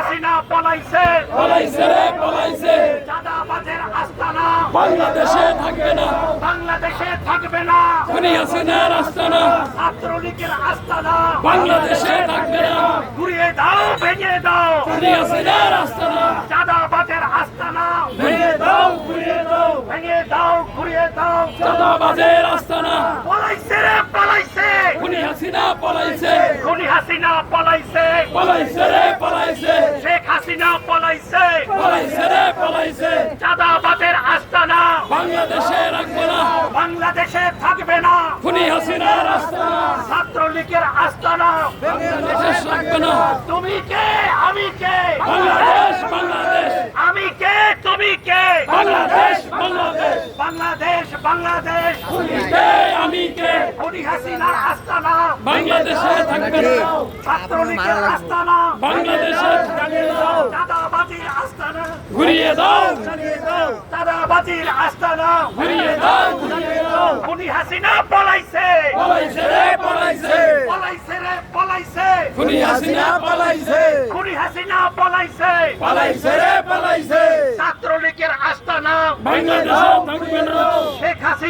হাসিনা পলাইছে পলাইছে রে পলাইছে, চাঁদাবাজের আস্তানা বাংলাদেশে থাকবে না, বাংলাদেশে থাকবে না খুনি হাসিনার আস্তানা ছাত্রলীগের আস্তানা বাংলাদেশে থাকবে না, ঘুরিয়ে দাও ভেঙে দাও খুনি হাসিনার আস্তানা চাঁদাবাজের আস্তানা ভেঙে দাও ঘুরিয়ে দাও, ভেঙে দাও ঘুরিয়ে দাও চাঁদাবাজের আস্তানা পলাইছে রে পলাইছে খুনি হাসিনা পলাইছে, খুনি হাসিনা পলাইছে পলাইছে রে পলাইছে, শেখ হাসিনা পলাইছে পলাইছে রে পলাইছে, চাঁদাবাজের আস্তানা বাংলাদেশে রাখবে না, বাংলাদেশে থাকবে না খুনি হাসিনার আস্তানা ছাত্রলীগের আস্তানা বাংলাদেশে রাখবে না, তুমি কে আমি কে বাংলাদেশ বাংলাদেশ আমি কে তুমি কে বাংলাদেশ বাংলাদেশ, বাংলাদেশ বাংলাদেশ তুমি কে আমি কে, খুনি হাসিনার আস্তানা বাংলাদেশে থাকবে না, ছাত্রলীগের আস্তানা বাংলাদেশে থাকবে না, চাঁদাবাজির আস্তানা ঘুরিয়ে দাও চাঁদাবাজির আস্তানা ঘুরিয়ে দাও ঘুরিয়ে দাও, খুনি হাসিনা পলাইছে পলাইছে রে পলাইছে, পলাইছে রে পলাইছে খুনি হাসিনা পলাইছে, খুনি হাসিনা পলাইছে পলাইছে রে পলাইছে, ছাত্রলীগের আস্তানা বাংলাদেশে থাকবে না। শেখ হাসিনা